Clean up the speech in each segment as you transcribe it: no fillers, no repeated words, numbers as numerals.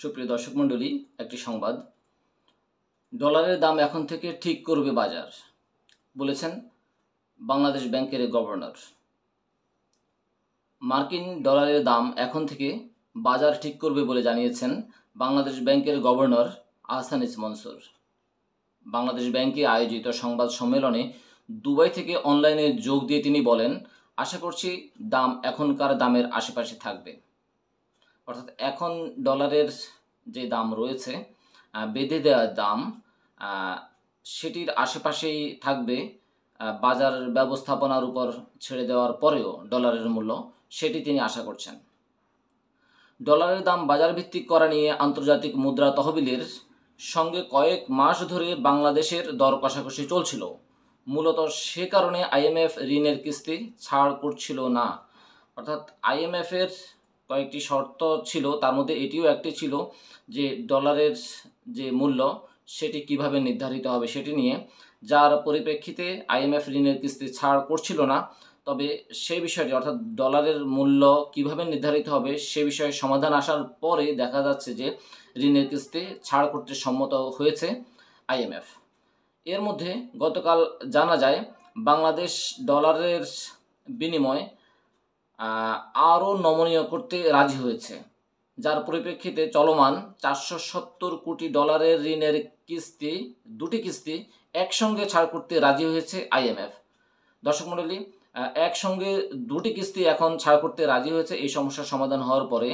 সুপ্রিয় দর্শক মণ্ডলী, একটি সংবাদ। ডলারের দাম এখন থেকে ঠিক করবে বাজার, বলেছেন বাংলাদেশ ব্যাংকের গভর্নর। মার্কিন ডলারের দাম এখন থেকে বাজার ঠিক করবে বলে জানিয়েছেন বাংলাদেশ ব্যাংকের গভর্নর আহসানিস মনসুর। বাংলাদেশ ব্যাংকে আয়োজিত সংবাদ সম্মেলনে দুবাই থেকে অনলাইনে যোগ দিয়ে তিনি বলেন, আশা করছি দাম এখনকার দামের আশেপাশে থাকবে। অর্থাৎ এখন ডলারের যে দাম রয়েছে, বেঁধে দেওয়ার দাম, সেটির আশেপাশেই থাকবে। বাজার ব্যবস্থাপনার উপর ছেড়ে দেওয়ার পরেও ডলারের মূল্য, সেটি তিনি আশা করছেন। ডলারের দাম বাজার ভিত্তিক করা নিয়ে আন্তর্জাতিক মুদ্রা তহবিলের সঙ্গে কয়েক মাস ধরে বাংলাদেশের দর কষাকষি চলছিল। মূলত সে কারণে আইএমএফ ঋণের কিস্তি ছাড় করছিল না। অর্থাৎ আইএমএফের কয়েকটি শর্ত ছিল, তার মধ্যে এটিও একটি ছিল যে ডলারের যে মূল্য সেটি কিভাবে নির্ধারিত হবে সেটি নিয়ে, যার পরিপ্রেক্ষিতে আইএমএফ ঋণের কিস্তি ছাড় করছিল না। তবে সেই বিষয়টি, অর্থাৎ ডলারের মূল্য কিভাবে নির্ধারিত হবে সে বিষয়ে সমাধান আসার পরে দেখা যাচ্ছে যে ঋণের কিস্তি ছাড় করতে সম্মত হয়েছে আইএমএফ। এর মধ্যে গতকাল জানা যায় বাংলাদেশ ডলারের বিনিময় আরও নমনীয় করতে রাজি হয়েছে, যার পরিপ্রেক্ষিতে চলমান 470 কোটি ডলারের ঋণের কিস্তি, দুটি কিস্তি একসঙ্গে ছাড় করতে রাজি হয়েছে আইএমএফ। দর্শক মণ্ডলী, একসঙ্গে দুটি কিস্তি এখন ছাড় করতে রাজি হয়েছে এই সমস্যার সমাধান হওয়ার পরে।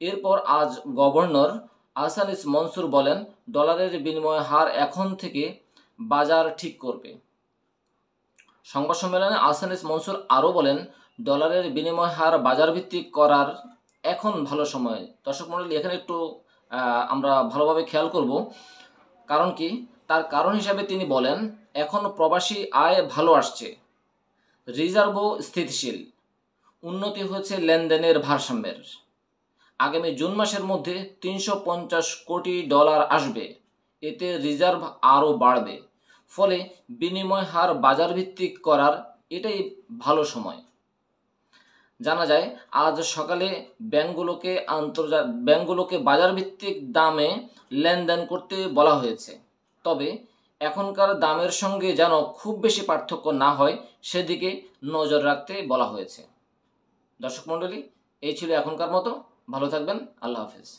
এরপর আজ গভর্নর আহসানিস মনসুর বলেন, ডলারের বিনিময় হার এখন থেকে বাজার ঠিক করবে। সংবাদ সম্মেলনে আহসানিস মনসুর আরও বলেন, ডলারের বিনিময় হার বাজার ভিত্তিক করার এখন ভালো সময়। দর্শক মণ্ডলী, এখানে একটু আমরা ভালোভাবে খেয়াল করব। কারণ কি? তার কারণ হিসাবে তিনি বলেন, এখন প্রবাসী আয় ভালো আসছে, রিজার্ভও স্থিতিশীল, উন্নতি হয়েছে লেনদেনের ভারসাম্যের। আগামী জুন মাসের মধ্যে 350 কোটি ডলার আসবে, এতে রিজার্ভ আরও বাড়বে। ফলে বিনিময় হার বাজার ভিত্তিক করার এটাই ভালো সময়। জানা যায় আজ সকালে ব্যাংকগুলোকে বাজার ভিত্তিক দামে লেনদেন করতে বলা হয়েছে। তবে এখনকার দামের সঙ্গে যেন খুব বেশি পার্থক্য না হয় সেদিকে নজর রাখতে বলা হয়েছে। দর্শক মণ্ডলী, এই ছিল এখনকার মতো। ভালো থাকবেন। আল্লাহ হাফেজ।